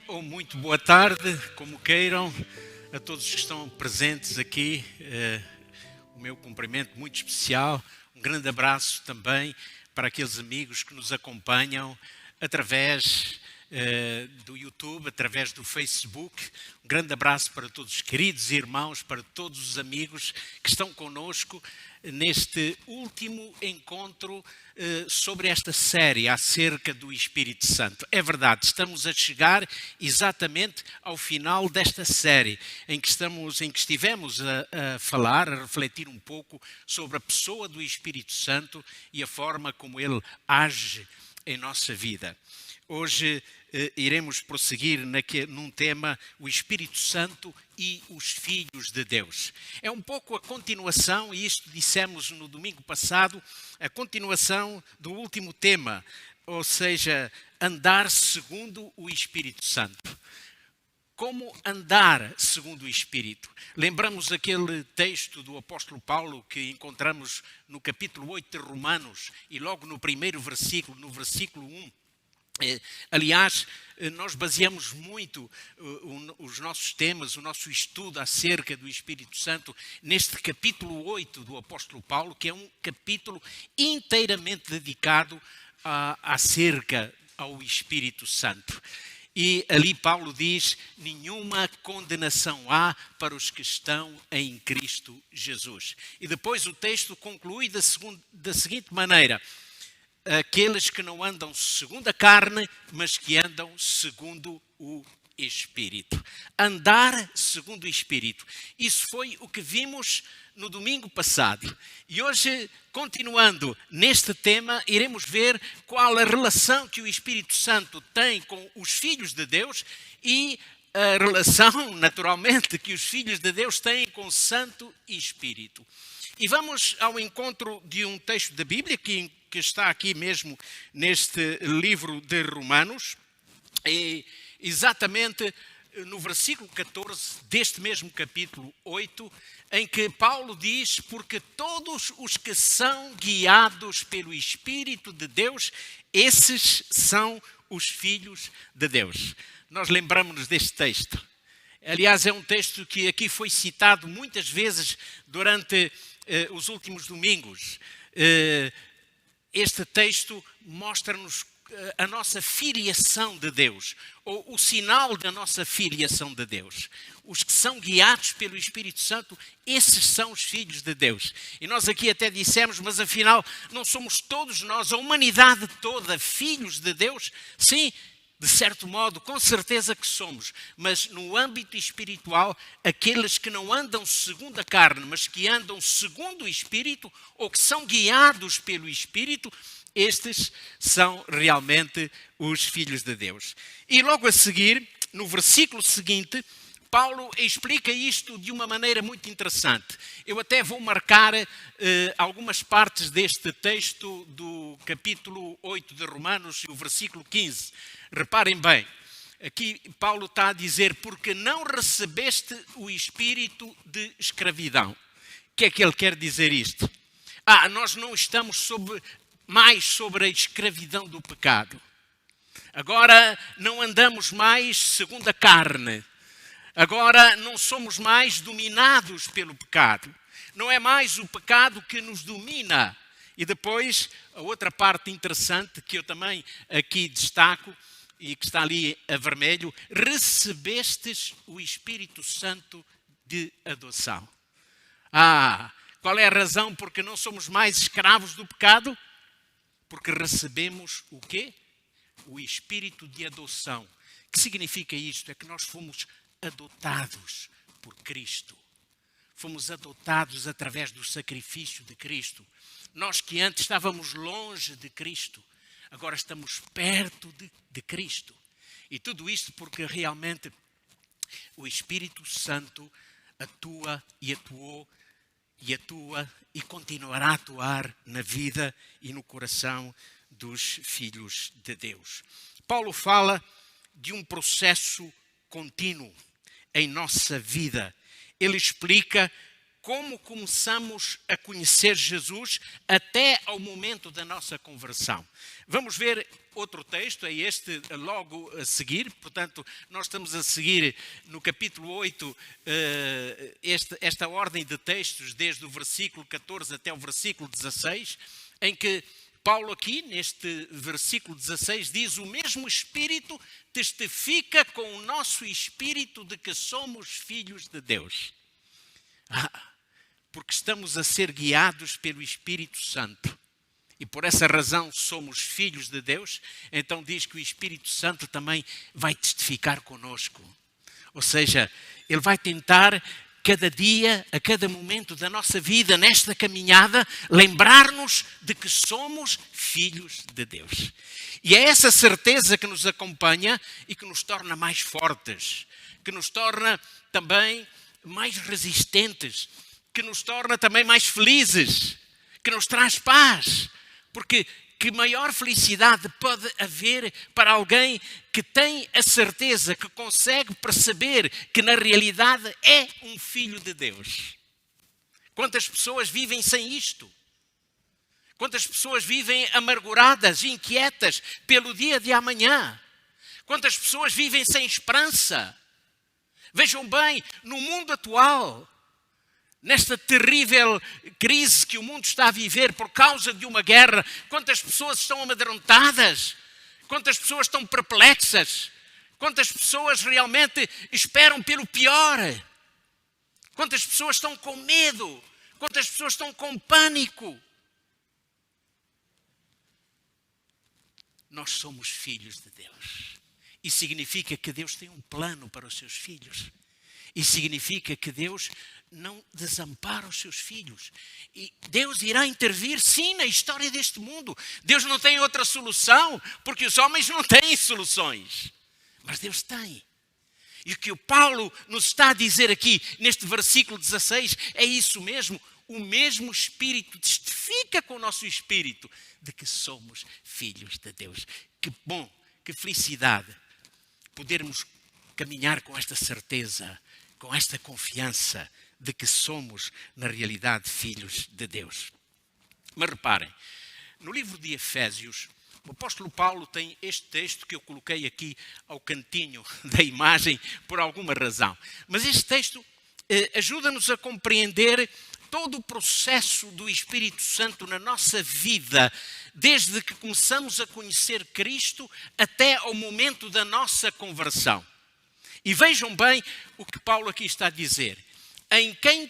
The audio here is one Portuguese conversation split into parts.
Ou muito boa tarde, como queiram, a todos que estão presentes aqui. O meu cumprimento muito especial, um grande abraço também para aqueles amigos que nos acompanham através do YouTube, através do Facebook. Um grande abraço para todos os queridos irmãos, para todos os amigos que estão conosco neste último encontro sobre esta série acerca do Espírito Santo. É verdade, estamos a chegar exatamente ao final desta série em que estivemos a falar, a refletir um pouco sobre a pessoa do Espírito Santo e a forma como ele age em nossa vida. Hoje iremos prosseguir num tema, o Espírito Santo e os filhos de Deus. É um pouco a continuação, e isto dissemos no domingo passado, a continuação do último tema, ou seja, andar segundo o Espírito Santo. Como andar segundo o Espírito? Lembramos aquele texto do apóstolo Paulo que encontramos no capítulo 8 de Romanos e logo no primeiro versículo, no versículo 1. Aliás, nós baseamos muito os nossos temas, o nosso estudo acerca do Espírito Santo neste capítulo 8 do apóstolo Paulo, que é um capítulo inteiramente dedicado acerca ao Espírito Santo. E ali Paulo diz, nenhuma condenação há para os que estão em Cristo Jesus. E depois o texto conclui da seguinte maneira: aqueles que não andam segundo a carne, mas que andam segundo o Espírito. Andar segundo o Espírito. Isso foi o que vimos no domingo passado. E hoje, continuando neste tema, iremos ver qual a relação que o Espírito Santo tem com os filhos de Deus e a relação, naturalmente, que os filhos de Deus têm com o Santo Espírito. E vamos ao encontro de um texto da Bíblia que está aqui mesmo neste livro de Romanos, e exatamente no versículo 14 deste mesmo capítulo 8, em que Paulo diz, porque todos os que são guiados pelo Espírito de Deus, esses são os filhos de Deus. Nós lembramos-nos deste texto. Aliás, é um texto que aqui foi citado muitas vezes durante os últimos domingos. Este texto mostra-nos a nossa filiação de Deus, ou o sinal da nossa filiação de Deus. Os que são guiados pelo Espírito Santo, esses são os filhos de Deus. E nós aqui até dissemos, mas afinal, não somos todos nós, a humanidade toda, filhos de Deus? Sim, de certo modo, com certeza que somos, mas no âmbito espiritual, aqueles que não andam segundo a carne, mas que andam segundo o Espírito, ou que são guiados pelo Espírito, estes são realmente os filhos de Deus. E logo a seguir, no versículo seguinte, Paulo explica isto de uma maneira muito interessante. Eu até vou marcar algumas partes deste texto do capítulo 8 de Romanos, o versículo 15. Reparem bem, aqui Paulo está a dizer, porque não recebeste o espírito de escravidão. O que é que ele quer dizer isto? Nós não estamos mais sobre a escravidão do pecado. Agora não andamos mais segundo a carne. Agora não somos mais dominados pelo pecado. Não é mais o pecado que nos domina. E depois, a outra parte interessante que eu também aqui destaco, e que está ali a vermelho, recebestes o Espírito Santo de adoção. Qual é a razão porque não somos mais escravos do pecado? Porque recebemos o quê? O Espírito de adoção. O que significa isto? É que nós fomos adotados por Cristo. Fomos adotados através do sacrifício de Cristo. Nós que antes estávamos longe de Cristo, agora estamos perto de Cristo. E tudo isto porque realmente o Espírito Santo atua e atuou e atua e continuará a atuar na vida e no coração dos filhos de Deus. Paulo fala de um processo contínuo em nossa vida. Ele explica como começamos a conhecer Jesus até ao momento da nossa conversão. Vamos ver outro texto, é este logo a seguir. Portanto, nós estamos a seguir no capítulo 8 esta ordem de textos, desde o versículo 14 até o versículo 16, em que Paulo aqui, neste versículo 16, diz: o mesmo Espírito testifica com o nosso Espírito de que somos filhos de Deus. Porque estamos a ser guiados pelo Espírito Santo. E por essa razão somos filhos de Deus. Então diz que o Espírito Santo também vai testificar conosco. Ou seja, ele vai tentar cada dia, a cada momento da nossa vida, nesta caminhada, lembrar-nos de que somos filhos de Deus. E é essa certeza que nos acompanha e que nos torna mais fortes, que nos torna também mais resistentes, que nos torna também mais felizes, que nos traz paz. Porque que maior felicidade pode haver para alguém que tem a certeza, que consegue perceber que na realidade é um filho de Deus? Quantas pessoas vivem sem isto? Quantas pessoas vivem amarguradas, inquietas pelo dia de amanhã? Quantas pessoas vivem sem esperança? Vejam bem, no mundo atual, nesta terrível crise que o mundo está a viver por causa de uma guerra, quantas pessoas estão amedrontadas, quantas pessoas estão perplexas, quantas pessoas realmente esperam pelo pior, quantas pessoas estão com medo, quantas pessoas estão com pânico. Nós somos filhos de Deus. E significa que Deus tem um plano para os seus filhos. E significa que Deus não desampara os seus filhos. E Deus irá intervir, sim, na história deste mundo. Deus não tem outra solução, porque os homens não têm soluções. Mas Deus tem. E o que o Paulo nos está a dizer aqui, neste versículo 16, é isso mesmo. O mesmo Espírito testifica com o nosso Espírito de que somos filhos de Deus. Que bom, que felicidade podermos caminhar com esta certeza, com esta confiança de que somos, na realidade, filhos de Deus. Mas reparem, no livro de Efésios, o apóstolo Paulo tem este texto que eu coloquei aqui ao cantinho da imagem por alguma razão. Mas este texto ajuda-nos a compreender todo o processo do Espírito Santo na nossa vida, desde que começamos a conhecer Cristo até ao momento da nossa conversão. E vejam bem o que Paulo aqui está a dizer. Em quem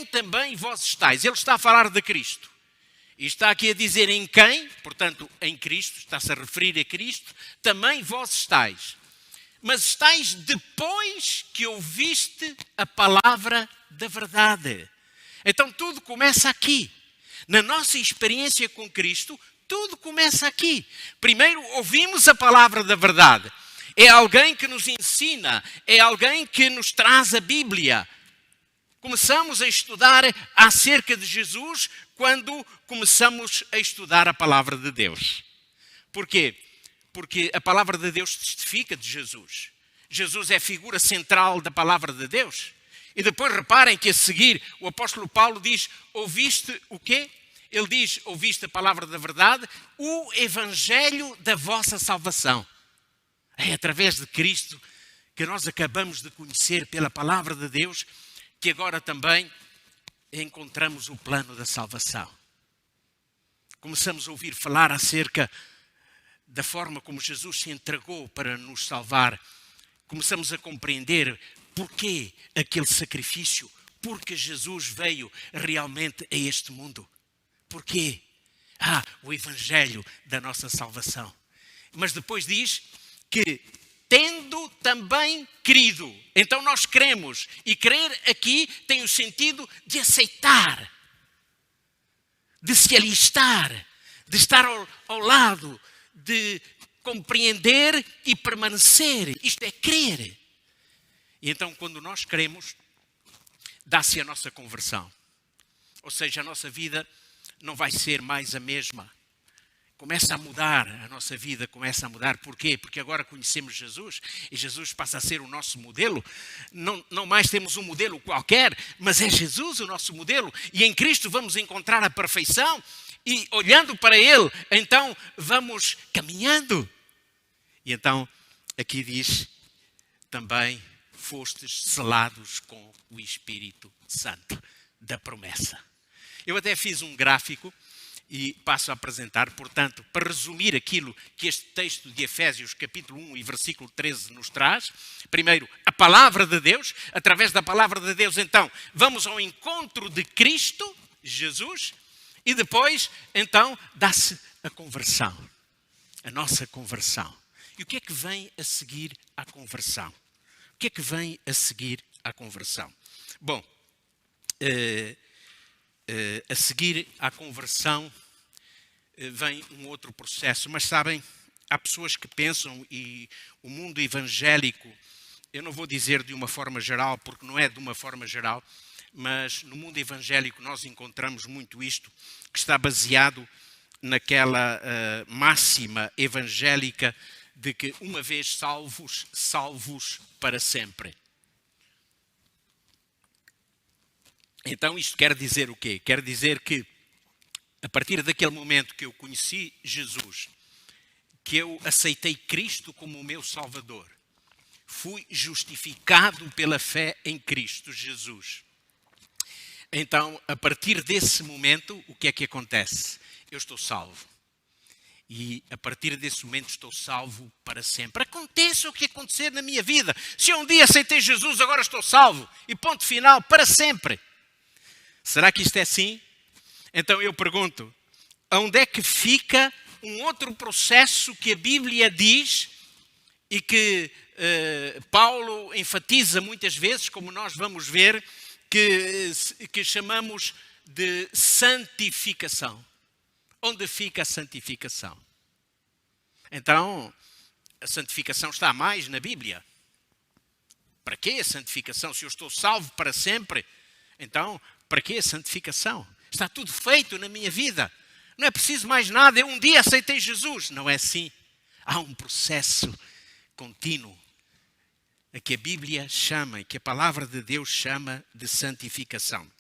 também vós estáis. Ele está a falar de Cristo. E está aqui a dizer em quem, portanto, em Cristo, está-se a referir a Cristo, também vós estáis. Mas estáis depois que ouviste a palavra da verdade. Então tudo começa aqui. Na nossa experiência com Cristo, tudo começa aqui. Primeiro ouvimos a palavra da verdade. É alguém que nos ensina, é alguém que nos traz a Bíblia. Começamos a estudar acerca de Jesus quando começamos a estudar a palavra de Deus. Porquê? Porque a palavra de Deus testifica de Jesus. Jesus é a figura central da palavra de Deus. E depois reparem que a seguir o apóstolo Paulo diz, ouviste o quê? Ele diz, ouviste a palavra da verdade, o evangelho da vossa salvação. É através de Cristo que nós acabamos de conhecer pela palavra de Deus que agora também encontramos o plano da salvação. Começamos a ouvir falar acerca da forma como Jesus se entregou para nos salvar. Começamos a compreender porquê aquele sacrifício, porque Jesus veio realmente a este mundo. Porquê? O evangelho da nossa salvação. Mas depois diz que tendo também crido. Então nós cremos. E crer aqui tem o sentido de aceitar, de se alistar, de estar ao lado, de compreender e permanecer. Isto é crer. E então quando nós cremos, dá-se a nossa conversão. Ou seja, a nossa vida não vai ser mais a mesma. começa a mudar, a nossa vida começa a mudar. Porquê? Porque agora conhecemos Jesus e Jesus passa a ser o nosso modelo. Não mais temos um modelo qualquer, mas é Jesus o nosso modelo. E em Cristo vamos encontrar a perfeição e olhando para Ele, então vamos caminhando. E então aqui diz também, fostes selados com o Espírito Santo da promessa. Eu até fiz um gráfico e passo a apresentar, portanto, para resumir aquilo que este texto de Efésios, capítulo 1 e versículo 13 nos traz. Primeiro, a palavra de Deus. Através da palavra de Deus, então, vamos ao encontro de Cristo, Jesus, e depois, então, dá-se a conversão, a nossa conversão. E o que é que vem a seguir à conversão? O que é que vem a seguir à conversão? Bom, a seguir à conversão vem um outro processo. Mas sabem, há pessoas que pensam, e o mundo evangélico, eu não vou dizer de uma forma geral, porque não é de uma forma geral, mas no mundo evangélico nós encontramos muito isto, que está baseado naquela máxima evangélica de que uma vez salvos, salvos para sempre. Então isto quer dizer o quê? Quer dizer que a partir daquele momento que eu conheci Jesus, que eu aceitei Cristo como o meu Salvador, fui justificado pela fé em Cristo Jesus. Então, a partir desse momento, o que é que acontece? Eu estou salvo. E a partir desse momento estou salvo para sempre. Aconteça o que acontecer na minha vida. Se eu um dia aceitei Jesus, agora estou salvo. E ponto final, para sempre. Será que isto é assim? Então eu pergunto, onde é que fica um outro processo que a Bíblia diz e que Paulo enfatiza muitas vezes, como nós vamos ver, que chamamos de santificação? Onde fica a santificação? Então, a santificação está mais na Bíblia. Para que a santificação? Se eu estou salvo para sempre, então, para que a santificação? Está tudo feito na minha vida. Não é preciso mais nada. Eu um dia aceitei Jesus. Não é assim. Há um processo contínuo a que a Bíblia chama, que a palavra de Deus chama de santificação.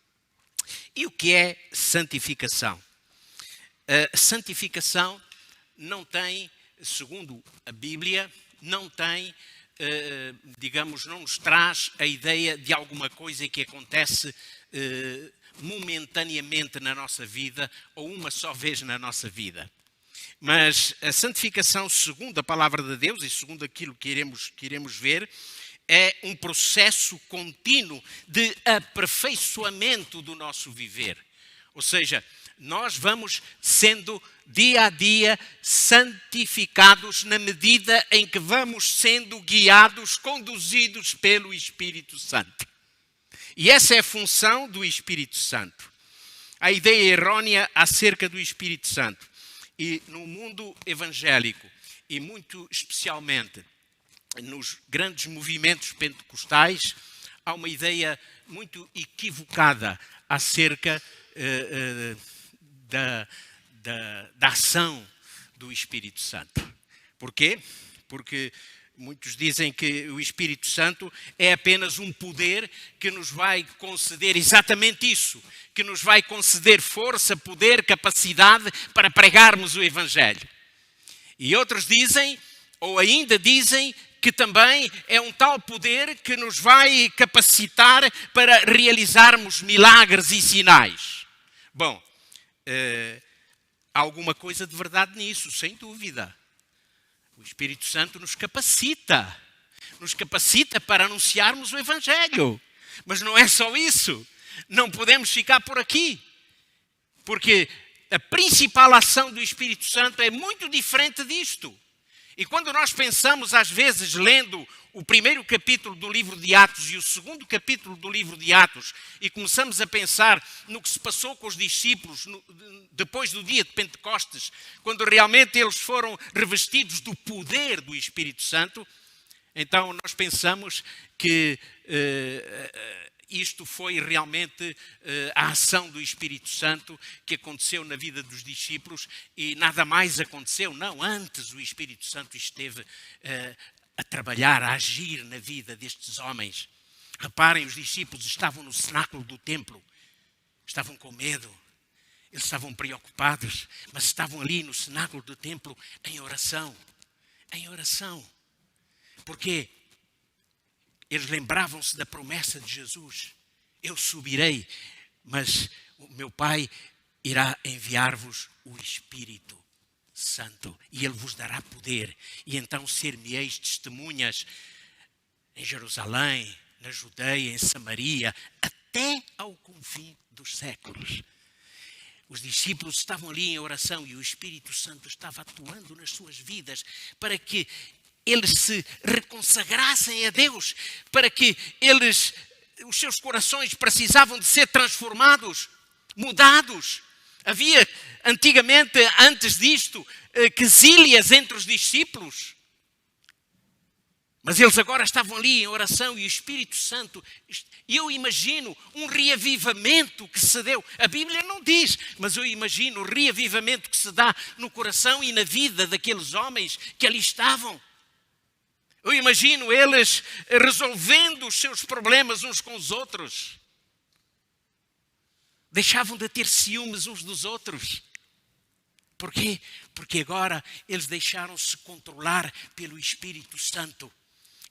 E o que é santificação? A santificação não tem, segundo a Bíblia, não tem, digamos, não nos traz a ideia de alguma coisa que acontece momentaneamente na nossa vida ou uma só vez na nossa vida. Mas a santificação, segundo a palavra de Deus e segundo aquilo que iremos ver, é um processo contínuo de aperfeiçoamento do nosso viver. Ou seja, nós vamos sendo dia a dia santificados na medida em que vamos sendo guiados, conduzidos pelo Espírito Santo. E essa é a função do Espírito Santo. A ideia errônea acerca do Espírito Santo. E no mundo evangélico, e muito especialmente nos grandes movimentos pentecostais, há uma ideia muito equivocada acerca da ação do Espírito Santo. Porquê? Porque muitos dizem que o Espírito Santo é apenas um poder que nos vai conceder exatamente isso, que nos vai conceder força, poder, capacidade para pregarmos o Evangelho. E outros dizem, ou ainda dizem, que também é um tal poder que nos vai capacitar para realizarmos milagres e sinais. Bom, há alguma coisa de verdade nisso, sem dúvida. O Espírito Santo nos capacita para anunciarmos o Evangelho. Mas não é só isso. Não podemos ficar por aqui. Porque a principal ação do Espírito Santo é muito diferente disto. E quando nós pensamos, às vezes, lendo o primeiro capítulo do livro de Atos e o segundo capítulo do livro de Atos, e começamos a pensar no que se passou com os discípulos depois do dia de Pentecostes, quando realmente eles foram revestidos do poder do Espírito Santo, então nós pensamos que isto foi realmente a ação do Espírito Santo que aconteceu na vida dos discípulos e nada mais aconteceu. Não, antes o Espírito Santo esteve a trabalhar, a agir na vida destes homens. Reparem, os discípulos estavam no cenáculo do templo, estavam com medo, eles estavam preocupados, mas estavam ali no cenáculo do templo em oração. Em oração. Porque eles lembravam-se da promessa de Jesus. Eu subirei, mas o meu Pai irá enviar-vos o Espírito Santo e Ele vos dará poder. E então ser-me-eis testemunhas em Jerusalém, na Judeia, em Samaria, até ao confim dos séculos. Os discípulos estavam ali em oração e o Espírito Santo estava atuando nas suas vidas para que eles se reconsagrassem a Deus, para que os seus corações precisavam de ser transformados, mudados. Havia antigamente, antes disto, quesílias entre os discípulos. Mas eles agora estavam ali em oração e o Espírito Santo, e eu imagino um reavivamento que se deu. A Bíblia não diz, mas eu imagino o reavivamento que se dá no coração e na vida daqueles homens que ali estavam. Eu imagino eles resolvendo os seus problemas uns com os outros. Deixavam de ter ciúmes uns dos outros. Por quê? Porque agora eles deixaram-se controlar pelo Espírito Santo.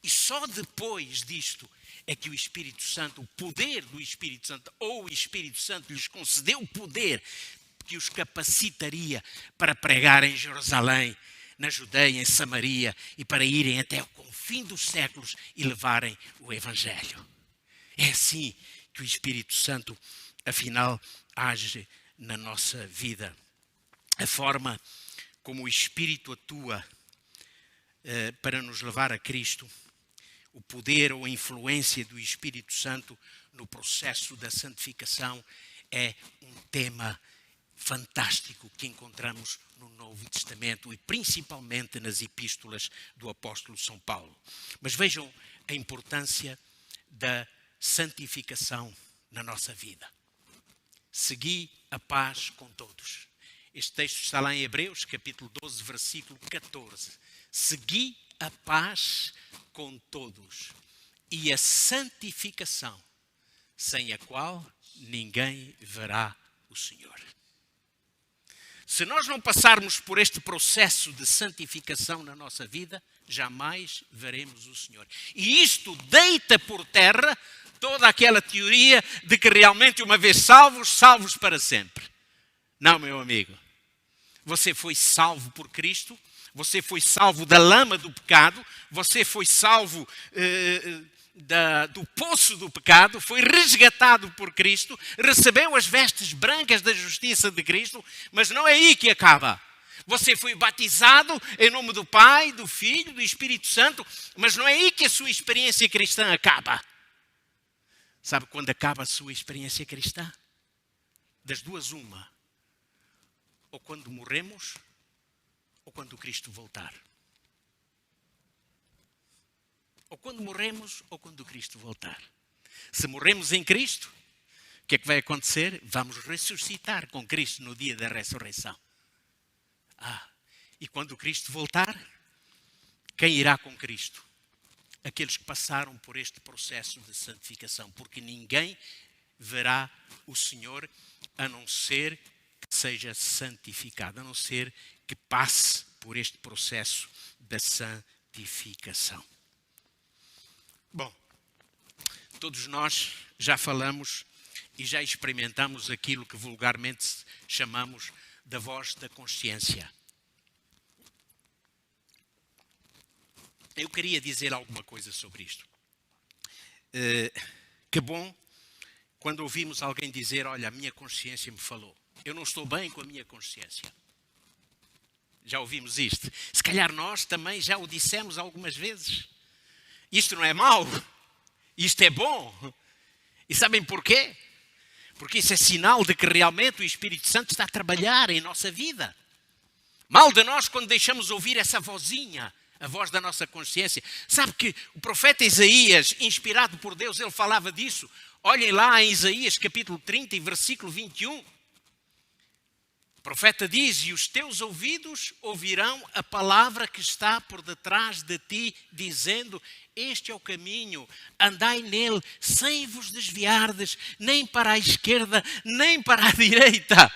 E só depois disto é que o Espírito Santo, o poder do Espírito Santo, ou o Espírito Santo lhes concedeu o poder que os capacitaria para pregar em Jerusalém, na Judeia, em Samaria, e para irem até o confim dos séculos e levarem o Evangelho. É assim que o Espírito Santo, afinal, age na nossa vida. A forma como o Espírito atua para nos levar a Cristo, o poder ou a influência do Espírito Santo no processo da santificação é um tema fantástico que encontramos no Novo Testamento e principalmente nas epístolas do apóstolo São Paulo. Mas vejam a importância da santificação na nossa vida. Segui a paz com todos. Este texto está lá em Hebreus, capítulo 12, versículo 14. Segui a paz com todos e a santificação, sem a qual ninguém verá o Senhor. Se nós não passarmos por este processo de santificação na nossa vida, jamais veremos o Senhor. E isto deita por terra toda aquela teoria de que realmente uma vez salvos, salvos para sempre. Não, meu amigo. Você foi salvo por Cristo, você foi salvo da lama do pecado, você foi salvo do poço do pecado, foi resgatado por Cristo, recebeu as vestes brancas da justiça de Cristo, mas não é aí que acaba. Você foi batizado em nome do Pai, do Filho, do Espírito Santo, mas não é aí que a sua experiência cristã acaba. Sabe quando acaba a sua experiência cristã? Das duas, uma. Ou quando morremos, ou quando Cristo voltar. Ou quando morremos, ou quando Cristo voltar. Se morremos em Cristo, o que é que vai acontecer? Vamos ressuscitar com Cristo no dia da ressurreição. E quando Cristo voltar, quem irá com Cristo? Aqueles que passaram por este processo de santificação, porque ninguém verá o Senhor a não ser que seja santificado, a não ser que passe por este processo da santificação. Bom, todos nós já falamos e já experimentamos aquilo que vulgarmente chamamos da voz da consciência. Eu queria dizer alguma coisa sobre isto. Que bom quando ouvimos alguém dizer, olha, a minha consciência me falou. Eu não estou bem com a minha consciência. Já ouvimos isto. Se calhar nós também já o dissemos algumas vezes. Isto não é mau. Isto é bom. E sabem porquê? Porque isso é sinal de que realmente o Espírito Santo está a trabalhar em nossa vida. Mal de nós quando deixamos ouvir essa vozinha, a voz da nossa consciência. Sabe que o profeta Isaías, inspirado por Deus, ele falava disso. Olhem lá em Isaías capítulo 30 e versículo 21. O profeta diz: e os teus ouvidos ouvirão a palavra que está por detrás de ti, dizendo: este é o caminho, andai nele, sem vos desviardes, nem para a esquerda, nem para a direita.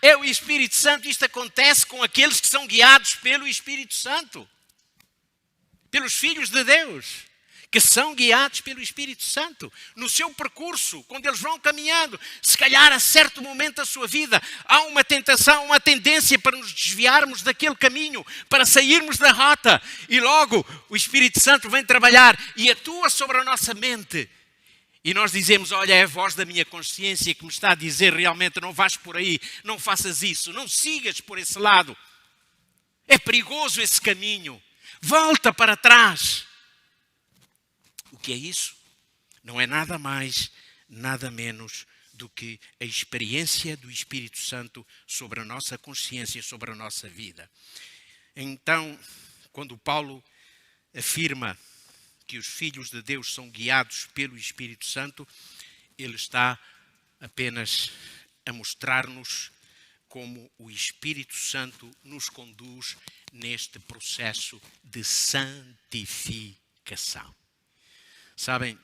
É o Espírito Santo. Isto acontece com aqueles que são guiados pelo Espírito Santo. Pelos filhos de Deus, que são guiados pelo Espírito Santo. No seu percurso, quando eles vão caminhando, se calhar a certo momento da sua vida, há uma tentação, uma tendência para nos desviarmos daquele caminho, para sairmos da rota. E logo o Espírito Santo vem trabalhar e atua sobre a nossa mente. E nós dizemos: olha, é a voz da minha consciência que me está a dizer realmente não vais por aí, não faças isso, não sigas por esse lado. É perigoso esse caminho. Volta para trás. O que é isso? Não é nada mais, nada menos do que a experiência do Espírito Santo sobre a nossa consciência, sobre a nossa vida. Então, quando Paulo afirma que os filhos de Deus são guiados pelo Espírito Santo, ele está apenas a mostrar-nos como o Espírito Santo nos conduz neste processo de santificação. Sabem,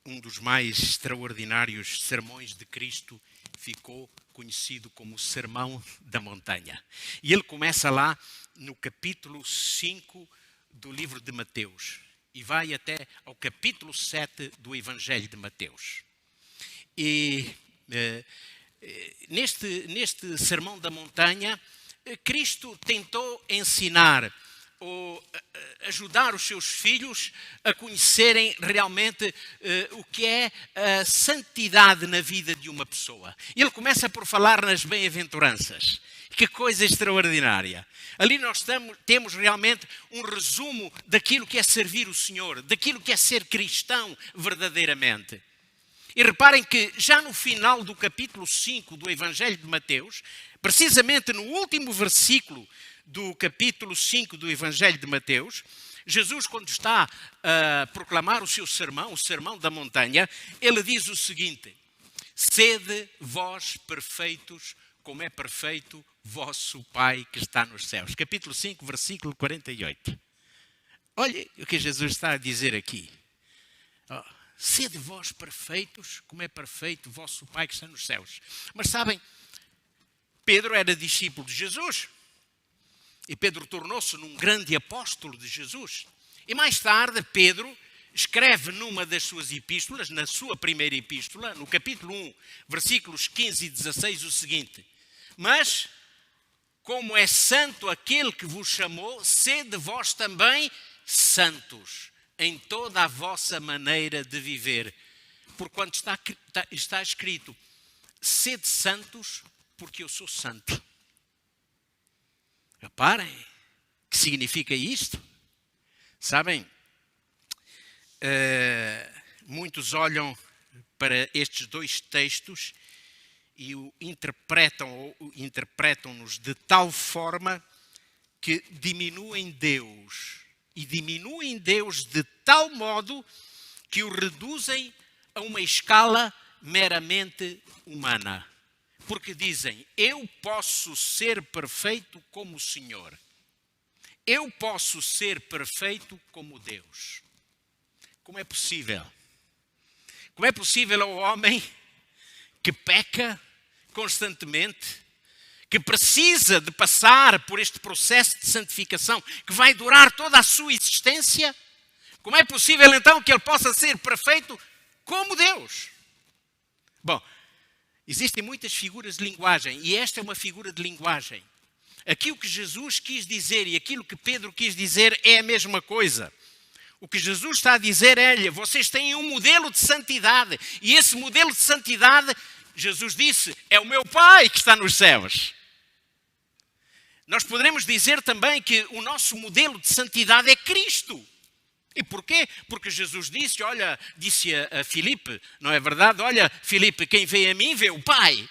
um dos mais extraordinários sermões de Cristo ficou conhecido como o Sermão da Montanha. E ele começa lá no capítulo 5 do livro de Mateus e vai até ao capítulo 7 do Evangelho de Mateus. E neste Sermão da Montanha, Cristo tentou ensinar ou ajudar os seus filhos a conhecerem realmente o que é a santidade na vida de uma pessoa. Ele começa por falar nas bem-aventuranças. Que coisa extraordinária. Ali nós temos realmente um resumo daquilo que é servir o Senhor, daquilo que é ser cristão verdadeiramente. E reparem que já no final do capítulo 5 do Evangelho de Mateus, precisamente no último versículo do capítulo 5 do Evangelho de Mateus, Jesus, quando está a proclamar o seu sermão, o Sermão da Montanha, ele diz o seguinte: sede vós perfeitos, como é perfeito vosso Pai que está nos céus. Capítulo 5, versículo 48. Olha o que Jesus está a dizer aqui. Sede vós perfeitos, como é perfeito vosso Pai que está nos céus. Mas sabem, Pedro era discípulo de Jesus. E Pedro tornou-se num grande apóstolo de Jesus. E mais tarde, Pedro escreve numa das suas epístolas, na sua primeira epístola, no capítulo 1, versículos 15 e 16, o seguinte: mas, como é santo aquele que vos chamou, sede vós também santos em toda a vossa maneira de viver. Porquanto está escrito: sede santos, porque eu sou santo. Reparem, que significa isto? Sabem, muitos olham para estes dois textos e interpretam-nos de tal forma que diminuem Deus. E diminuem Deus de tal modo que o reduzem a uma escala meramente humana. Porque dizem: eu posso ser perfeito como o Senhor. Eu posso ser perfeito como Deus. Como é possível? Como é possível ao homem que peca constantemente, que precisa de passar por este processo de santificação, que vai durar toda a sua existência, como é possível então que ele possa ser perfeito como Deus? Bom, existem muitas figuras de linguagem e esta é uma figura de linguagem. Aquilo que Jesus quis dizer e aquilo que Pedro quis dizer é a mesma coisa. O que Jesus está a dizer é: olha, vocês têm um modelo de santidade e esse modelo de santidade, Jesus disse, é o meu Pai que está nos céus. Nós poderemos dizer também que o nosso modelo de santidade é Cristo. E porquê? Porque Jesus disse a Filipe, não é verdade? Olha, Filipe, quem vê a mim vê o Pai.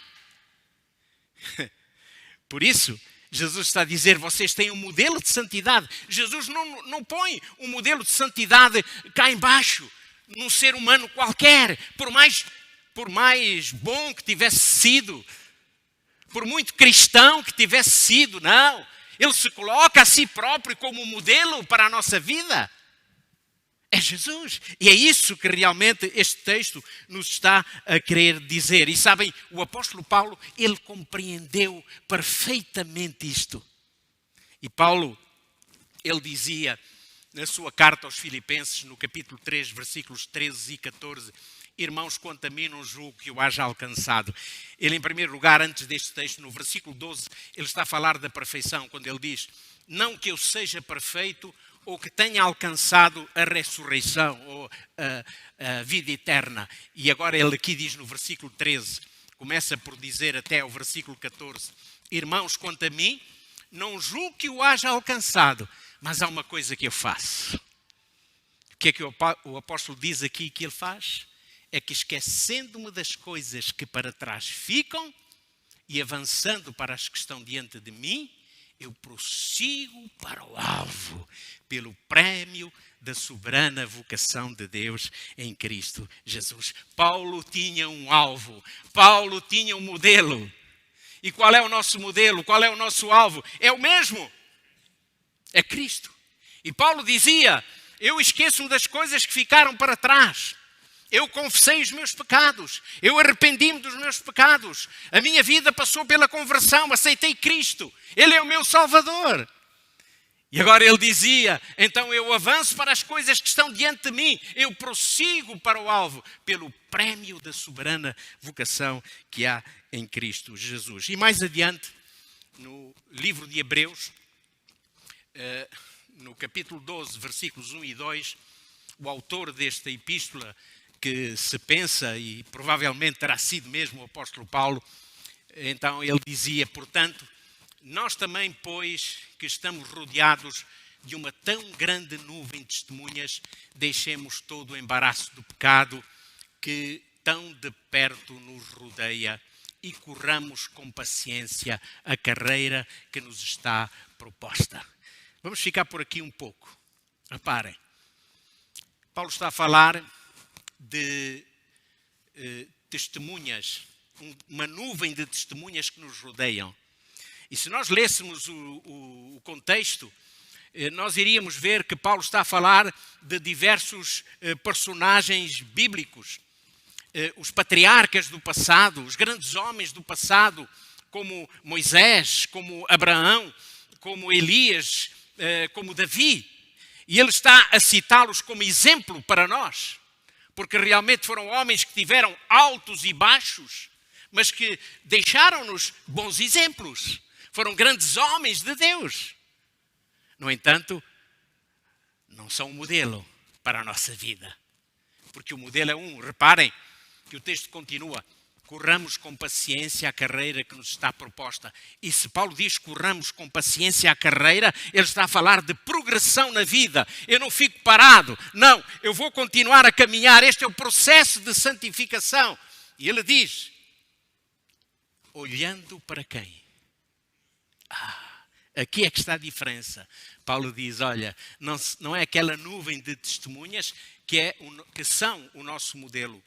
Por isso, Jesus está a dizer, vocês têm um modelo de santidade. Jesus não põe um modelo de santidade cá embaixo, num ser humano qualquer, por mais bom que tivesse sido, por muito cristão que tivesse sido, não. Ele se coloca a si próprio como modelo para a nossa vida. É Jesus. E é isso que realmente este texto nos está a querer dizer. E sabem, o apóstolo Paulo, ele compreendeu perfeitamente isto. E Paulo, ele dizia na sua carta aos Filipenses, no capítulo 3, versículos 13 e 14, irmãos, quanto a mim não julgo que o haja alcançado. Ele, em primeiro lugar, antes deste texto, no versículo 12, ele está a falar da perfeição, quando ele diz, não que eu seja perfeito ou que tenha alcançado a ressurreição ou a vida eterna. E agora ele aqui diz no versículo 13, começa por dizer até o versículo 14, irmãos, quanto a mim, não julgo que o haja alcançado, mas há uma coisa que eu faço. O que é que o apóstolo diz aqui que ele faz? É que esquecendo-me das coisas que para trás ficam e avançando para as que estão diante de mim, eu prossigo para o alvo, pelo prémio da soberana vocação de Deus em Cristo Jesus. Paulo tinha um alvo, Paulo tinha um modelo. E qual é o nosso modelo? Qual é o nosso alvo? É o mesmo. É Cristo. E Paulo dizia, eu esqueço-me das coisas que ficaram para trás. Eu confessei os meus pecados. Eu arrependi-me dos meus pecados. A minha vida passou pela conversão. Aceitei Cristo. Ele é o meu Salvador. E agora ele dizia, então eu avanço para as coisas que estão diante de mim. Eu prossigo para o alvo, pelo prémio da soberana vocação que há em Cristo Jesus. E mais adiante, no livro de Hebreus, no capítulo 12, versículos 1 e 2, o autor desta epístola, que se pensa, e provavelmente terá sido mesmo o apóstolo Paulo, então ele dizia, portanto, nós também, pois, que estamos rodeados de uma tão grande nuvem de testemunhas, deixemos todo o embaraço do pecado que tão de perto nos rodeia e corramos com paciência a carreira que nos está proposta. Vamos ficar por aqui um pouco. Reparem, Paulo está a falar de testemunhas, uma nuvem de testemunhas que nos rodeiam. E se nós lêssemos o contexto, nós iríamos ver que Paulo está a falar de diversos personagens bíblicos. Os patriarcas do passado, os grandes homens do passado, como Moisés, como Abraão, como Elias, como Davi. E ele está a citá-los como exemplo para nós, porque realmente foram homens que tiveram altos e baixos, mas que deixaram-nos bons exemplos. Foram grandes homens de Deus. No entanto, não são um modelo para a nossa vida, porque o modelo é um. Reparem que o texto continua. Corramos com paciência a carreira que nos está proposta. E se Paulo diz corramos com paciência a carreira, ele está a falar de progressão na vida. Eu não fico parado. Não, eu vou continuar a caminhar. Este é o processo de santificação. E ele diz, olhando para quem? Aqui é que está a diferença. Paulo diz, olha, não é aquela nuvem de testemunhas que são o nosso modelo.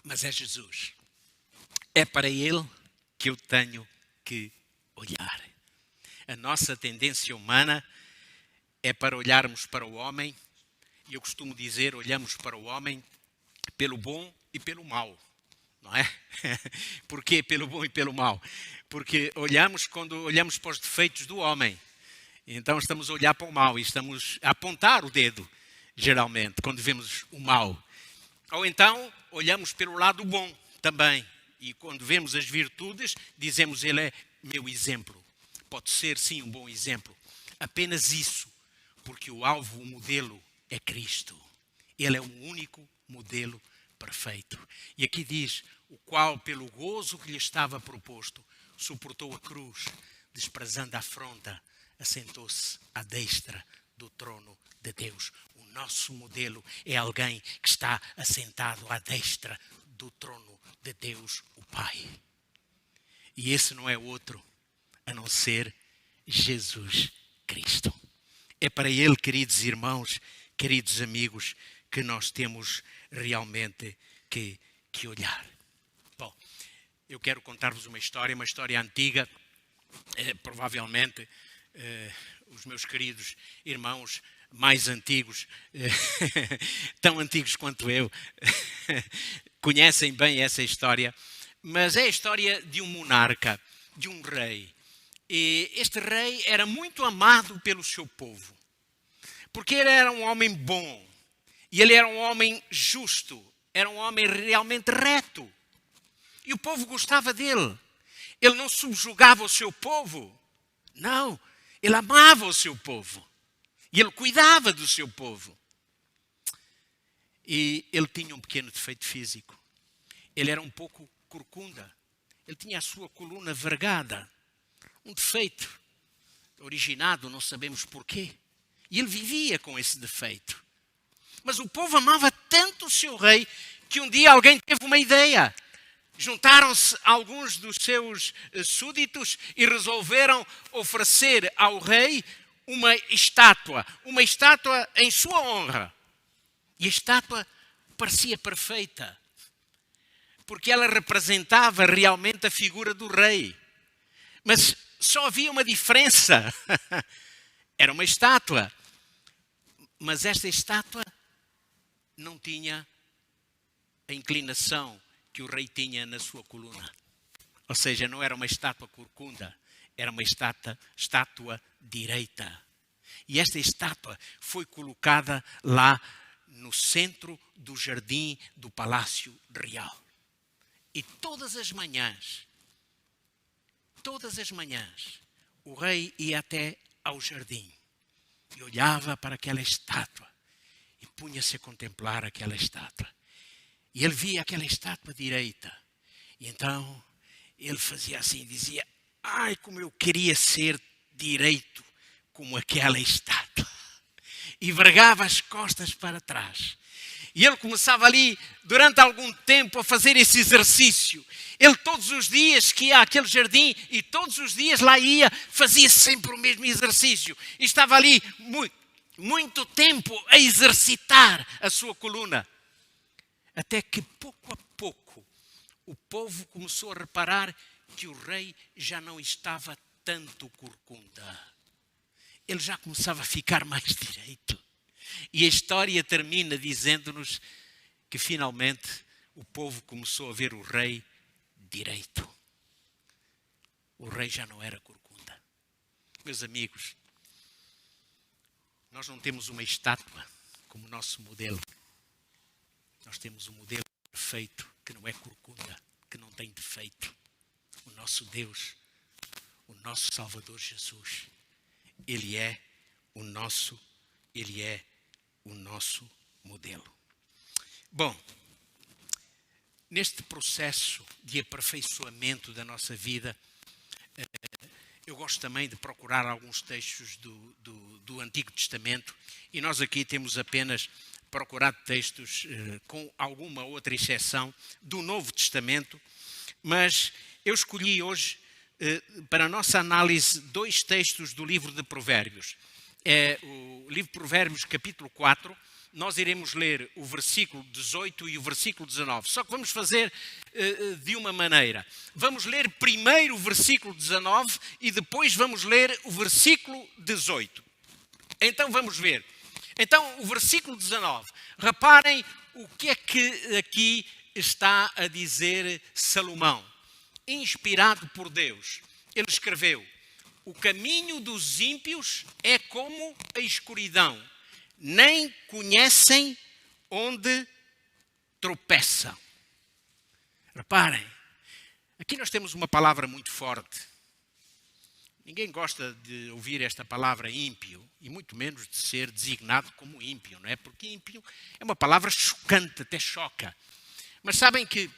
Mas é Jesus. É para Ele que eu tenho que olhar. A nossa tendência humana é para olharmos para o homem, e eu costumo dizer, olhamos para o homem pelo bom e pelo mau, não é? Porquê pelo bom e pelo mau? Porque quando olhamos para os defeitos do homem, então estamos a olhar para o mau e estamos a apontar o dedo, geralmente, quando vemos o mau. Ou então, olhamos pelo lado bom também. E quando vemos as virtudes, dizemos, ele é meu exemplo. Pode ser, sim, um bom exemplo. Apenas isso, porque o alvo, o modelo, é Cristo. Ele é o único modelo perfeito. E aqui diz, o qual, pelo gozo que lhe estava proposto, suportou a cruz, desprezando a afronta, assentou-se à destra do trono de Deus. O nosso modelo é alguém que está assentado à destra do trono de Deus, o Pai. E esse não é outro, a não ser Jesus Cristo. é para ele, queridos irmãos, queridos amigos, que nós temos realmente que olhar. Bom, eu quero contar-vos uma história antiga, provavelmente os meus queridos irmãos mais antigos, tão antigos quanto eu, conhecem bem essa história, mas é a história de um monarca, de um rei. E este rei era muito amado pelo seu povo, porque ele era um homem bom, e ele era um homem justo, era um homem realmente reto. E o povo gostava dele. Ele não subjugava o seu povo, não, ele amava o seu povo. E ele cuidava do seu povo. E ele tinha um pequeno defeito físico. Ele era um pouco corcunda. Ele tinha a sua coluna vergada. Um defeito originado, não sabemos porquê. E ele vivia com esse defeito. Mas o povo amava tanto o seu rei que um dia alguém teve uma ideia. Juntaram-se alguns dos seus súditos e resolveram oferecer ao rei uma estátua em sua honra. E a estátua parecia perfeita, porque ela representava realmente a figura do rei. Mas só havia uma diferença. Era uma estátua, mas esta estátua não tinha a inclinação que o rei tinha na sua coluna. Ou seja, não era uma estátua corcunda, era uma estátua direita. E esta estátua foi colocada lá no centro do jardim do Palácio Real. E todas as manhãs, o rei ia até ao jardim e olhava para aquela estátua e punha-se a contemplar aquela estátua. E ele via aquela estátua direita. E então ele fazia assim, dizia: ai, como eu queria ser direito como aquela estátua. E vergava as costas para trás. E ele começava ali, durante algum tempo, a fazer esse exercício. Ele todos os dias que ia àquele jardim, e todos os dias lá ia, fazia sempre o mesmo exercício. E estava ali muito tempo a exercitar a sua coluna. Até que, pouco a pouco, o povo começou a reparar que o rei já não estava tanto corcunda. Ele já começava a ficar mais direito. E a história termina dizendo-nos que, finalmente, o povo começou a ver o rei direito. O rei já não era corcunda. Meus amigos, nós não temos uma estátua como nosso modelo. Nós temos um modelo perfeito, que não é corcunda, que não tem defeito. O nosso Deus, o nosso Salvador Jesus, Ele é o nosso modelo. Bom, neste processo de aperfeiçoamento da nossa vida, eu gosto também de procurar alguns textos do Antigo Testamento, e nós aqui temos apenas procurado textos, com alguma outra exceção, do Novo Testamento, mas eu escolhi hoje, para a nossa análise, 2 textos do livro de Provérbios. É o livro de Provérbios, capítulo 4, nós iremos ler o versículo 18 e o versículo 19. Só que vamos fazer de uma maneira. Vamos ler primeiro o versículo 19 e depois vamos ler o versículo 18. Então vamos ver. Então o versículo 19. Reparem o que é que aqui está a dizer Salomão. Inspirado por Deus. Ele escreveu: o caminho dos ímpios é como a escuridão. Nem conhecem onde tropeçam. Reparem, aqui nós temos uma palavra muito forte. Ninguém gosta de ouvir esta palavra ímpio, e muito menos de ser designado como ímpio, não é? Porque ímpio é uma palavra chocante, até choca. Mas sabem que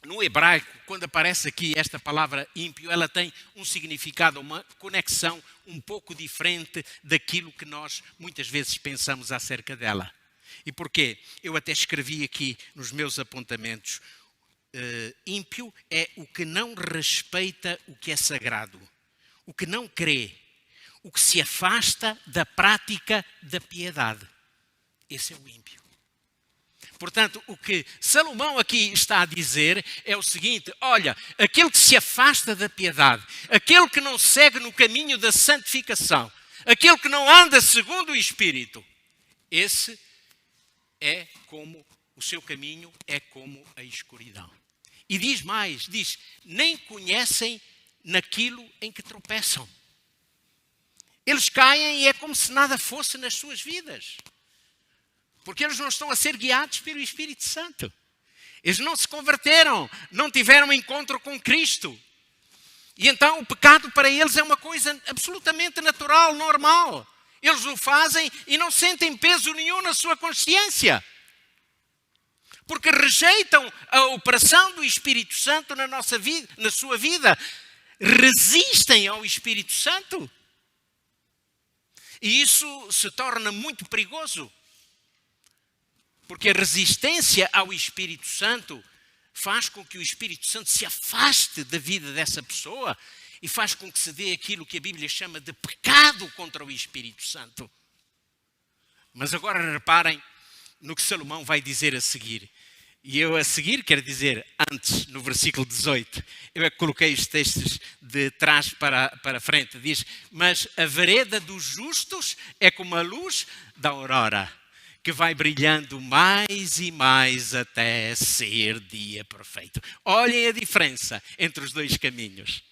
no hebraico, quando aparece aqui esta palavra ímpio, ela tem um significado, uma conexão um pouco diferente daquilo que nós muitas vezes pensamos acerca dela. E porquê? Eu até escrevi aqui nos meus apontamentos: ímpio é o que não respeita o que é sagrado, o que não crê, o que se afasta da prática da piedade. Esse é o ímpio. Portanto, o que Salomão aqui está a dizer é o seguinte: olha, aquele que se afasta da piedade, aquele que não segue no caminho da santificação, aquele que não anda segundo o Espírito, esse é como, o seu caminho é como a escuridão. E diz mais, diz, nem conhecem naquilo em que tropeçam. Eles caem e é como se nada fosse nas suas vidas. Porque eles não estão a ser guiados pelo Espírito Santo. Eles não se converteram, não tiveram encontro com Cristo. E então o pecado para eles é uma coisa absolutamente natural, normal. Eles o fazem e não sentem peso nenhum na sua consciência. Porque rejeitam a operação do Espírito Santo na nossa vida, na sua vida. Resistem ao Espírito Santo. E isso se torna muito perigoso. Porque a resistência ao Espírito Santo faz com que o Espírito Santo se afaste da vida dessa pessoa e faz com que se dê aquilo que a Bíblia chama de pecado contra o Espírito Santo. Mas agora reparem no que Salomão vai dizer a seguir. E eu a seguir, quero dizer, antes, no versículo 18, eu é que coloquei os textos de trás para frente. Diz, mas a vereda dos justos é como a luz da aurora, que vai brilhando mais e mais até ser dia perfeito. Olhem a diferença entre os dois caminhos.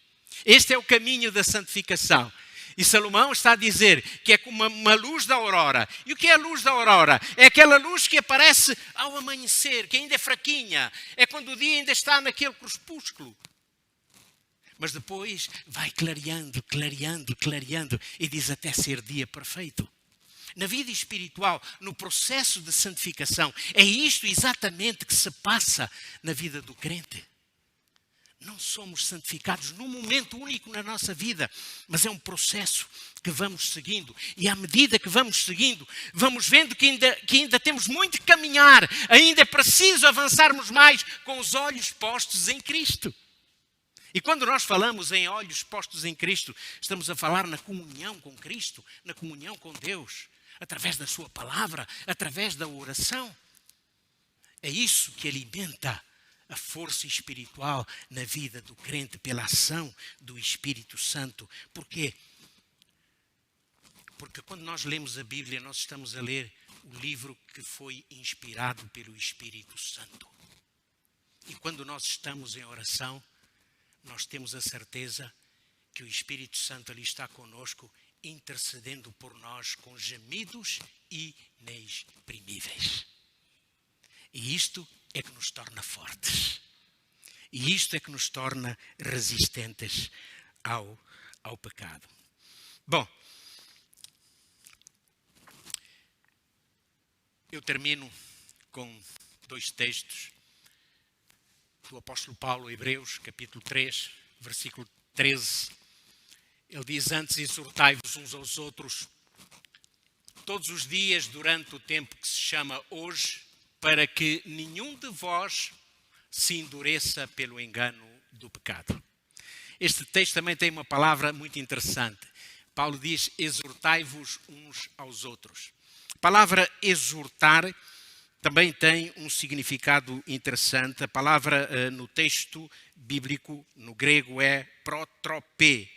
Este é o caminho da santificação. E Salomão está a dizer que é como uma luz da aurora. E o que é a luz da aurora? É aquela luz que aparece ao amanhecer, que ainda é fraquinha. É quando o dia ainda está naquele crepúsculo. Mas depois vai clareando, clareando, clareando e diz até ser dia perfeito. Na vida espiritual, no processo de santificação, é isto exatamente que se passa na vida do crente. Não somos santificados num momento único na nossa vida, mas é um processo que vamos seguindo. E à medida que vamos seguindo, vamos vendo que ainda temos muito que caminhar. Ainda é preciso avançarmos mais com os olhos postos em Cristo. E quando nós falamos em olhos postos em Cristo, estamos a falar na comunhão com Cristo, na comunhão com Deus, através da sua palavra, através da oração. É isso que alimenta a força espiritual na vida do crente pela ação do Espírito Santo. Por quê? Porque quando nós lemos a Bíblia, nós estamos a ler o livro que foi inspirado pelo Espírito Santo. E quando nós estamos em oração, nós temos a certeza que o Espírito Santo ali está conosco, intercedendo por nós com gemidos inexprimíveis. E isto é que nos torna fortes. E isto é que nos torna resistentes ao pecado. Bom, eu termino com dois textos do apóstolo Paulo, Hebreus, capítulo 3, versículo 13. Ele diz, antes exortai-vos uns aos outros todos os dias durante o tempo que se chama hoje, para que nenhum de vós se endureça pelo engano do pecado. Este texto também tem uma palavra muito interessante. Paulo diz, exortai-vos uns aos outros. A palavra exortar também tem um significado interessante. A palavra no texto bíblico, no grego, é protropê,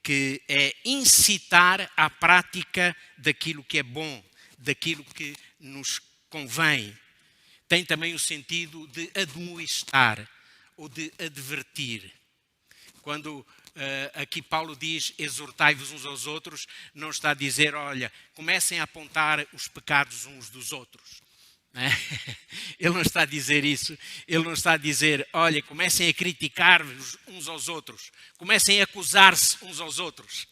que é incitar à prática daquilo que é bom, daquilo que nos convém. Tem também o sentido de admoestar ou de advertir. Quando aqui Paulo diz exortai-vos uns aos outros, não está a dizer, olha, comecem a apontar os pecados uns dos outros. Ele não está a dizer isso. Ele não está a dizer, olha, comecem a criticar-vos uns aos outros. Comecem a acusar-se uns aos outros.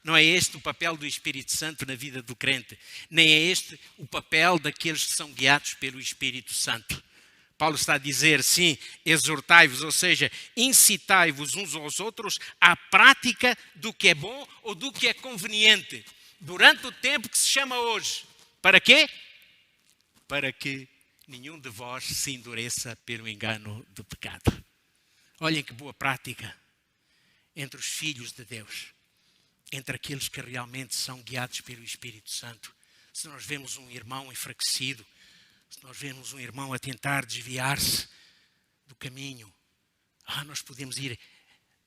Não é este o papel do Espírito Santo na vida do crente. Nem é este o papel daqueles que são guiados pelo Espírito Santo. Paulo está a dizer, sim, exortai-vos, ou seja, incitai-vos uns aos outros à prática do que é bom ou do que é conveniente. Durante o tempo que se chama hoje. Para quê? Para que nenhum de vós se endureça pelo engano do pecado. Olhem que boa prática entre os filhos de Deus. entre aqueles que realmente são guiados pelo Espírito Santo. Se nós vemos um irmão enfraquecido, se nós vemos um irmão a tentar desviar-se do caminho, nós podemos ir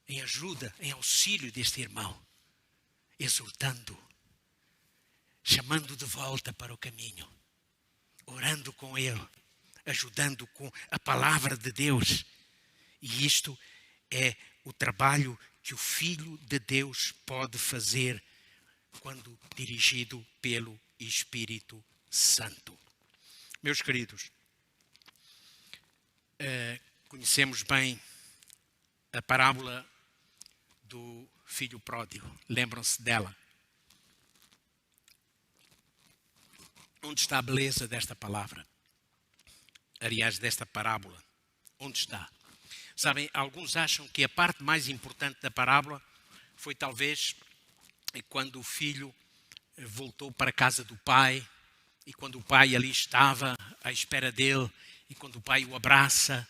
em ajuda, em auxílio deste irmão, exortando, chamando de volta para o caminho, orando com ele, ajudando com a palavra de Deus. E isto é o trabalho que o Filho de Deus pode fazer quando dirigido pelo Espírito Santo. Meus queridos, conhecemos bem a parábola do filho pródigo. Lembram-se dela? Onde está a beleza desta palavra? Aliás, desta parábola. Onde está? Sabem, alguns acham que a parte mais importante da parábola foi talvez quando o filho voltou para a casa do pai e quando o pai ali estava à espera dele e quando o pai o abraça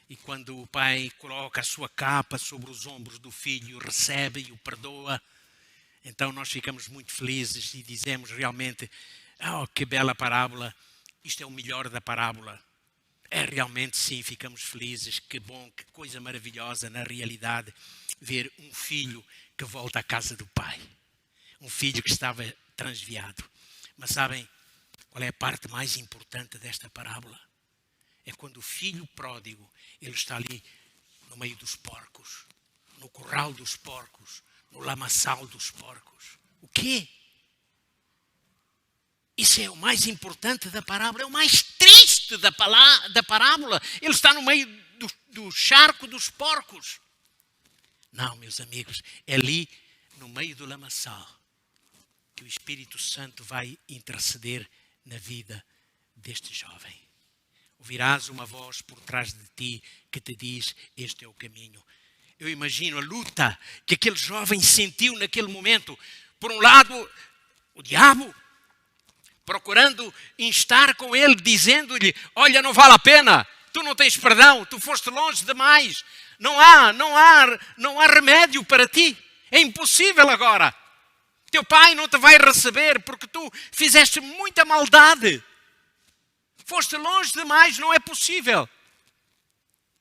e quando o pai coloca a sua capa sobre os ombros do filho, o recebe e o perdoa. Então nós ficamos muito felizes e dizemos realmente, que bela parábola, isto é o melhor da parábola. É realmente, sim, ficamos felizes, que bom, que coisa maravilhosa na realidade, ver um filho que volta à casa do pai. Um filho que estava transviado. Mas sabem qual é a parte mais importante desta parábola? É quando o filho pródigo, ele está ali no meio dos porcos, no curral dos porcos, no lamaçal dos porcos. O quê? Isso é o mais importante da parábola, é o mais triste da parábola. Ele está no meio do charco dos porcos. Não, meus amigos, é ali no meio do lamaçal que o Espírito Santo vai interceder na vida deste jovem. Ouvirás uma voz por trás de ti que te diz, este é o caminho. Eu imagino a luta que aquele jovem sentiu naquele momento. Por um lado, o diabo procurando instar com ele, dizendo-lhe, olha, não vale a pena, tu não tens perdão, tu foste longe demais, não há remédio para ti, é impossível agora. Teu pai não te vai receber porque tu fizeste muita maldade. Foste longe demais, não é possível.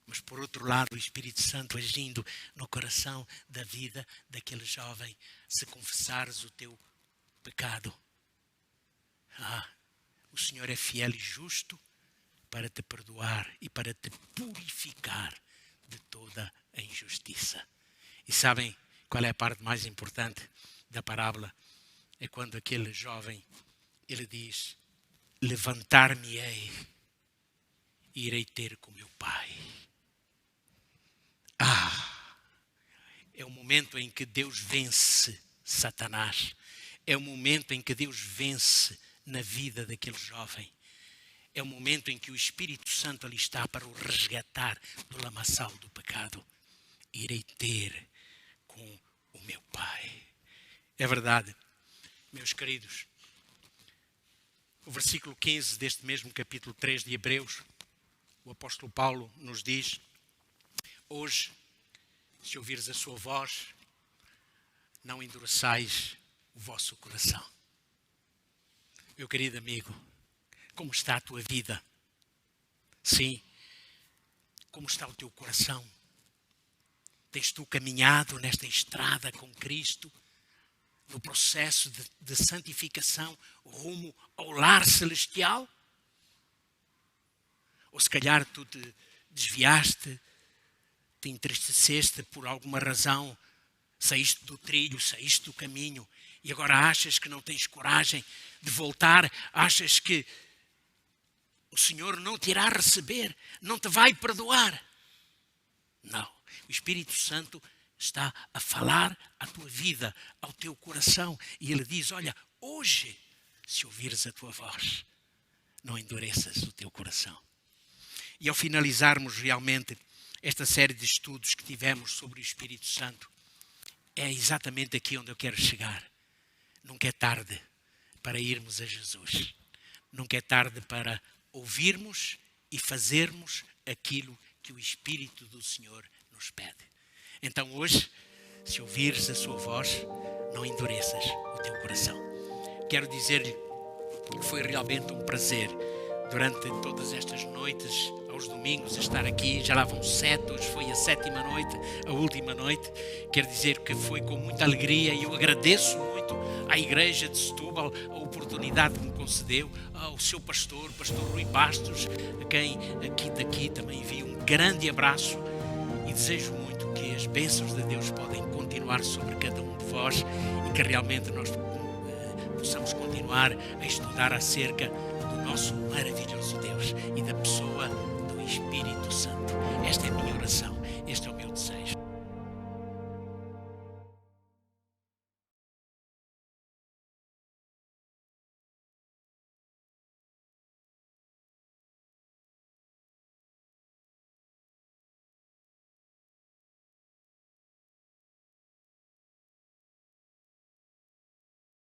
Mas por outro lado, o Espírito Santo agindo no coração da vida daquele jovem, se confessares o teu pecado, o Senhor é fiel e justo para te perdoar e para te purificar de toda a injustiça. E sabem qual é a parte mais importante da parábola? É quando aquele jovem, ele diz, levantar-me-ei e irei ter com meu pai. É o momento em que Deus vence Satanás. É o momento em que Deus vence na vida daquele jovem. É o momento em que o Espírito Santo ali está para o resgatar do lamaçal do pecado. Irei ter com o meu pai. É verdade, meus queridos. O versículo 15 deste mesmo capítulo 3 de Hebreus, o apóstolo Paulo nos diz, hoje, se ouvires a sua voz, não endureçais o vosso coração. Meu querido amigo, como está a tua vida? Sim, como está o teu coração? Tens tu caminhado nesta estrada com Cristo, no processo de santificação rumo ao lar celestial? Ou se calhar tu te desviaste, te entristeceste por alguma razão, saíste do trilho, saíste do caminho e agora achas que não tens coragem de voltar, achas que o Senhor não te irá receber, não te vai perdoar. Não, o Espírito Santo está a falar à tua vida, ao teu coração e Ele diz, olha, hoje, se ouvires a tua voz, não endureças o teu coração. E ao finalizarmos realmente esta série de estudos que tivemos sobre o Espírito Santo, é exatamente aqui onde eu quero chegar. Nunca é tarde para irmos a Jesus. Nunca é tarde para ouvirmos e fazermos aquilo que o Espírito do Senhor nos pede. Então hoje, se ouvires a sua voz, não endureças o teu coração. Quero dizer-lhe que foi realmente um prazer durante todas estas noites, aos domingos, estar aqui. Já lá vão 7, hoje foi a 7ª noite, a última noite. Quero dizer que foi com muita alegria e eu agradeço muito à Igreja de Setúbal a oportunidade que me concedeu, ao seu pastor, pastor Rui Bastos, a quem aqui daqui também envio um grande abraço e desejo muito que as bênçãos de Deus podem continuar sobre cada um de vós e que realmente nós possamos continuar a estudar acerca do nosso maravilhoso Deus e da pessoa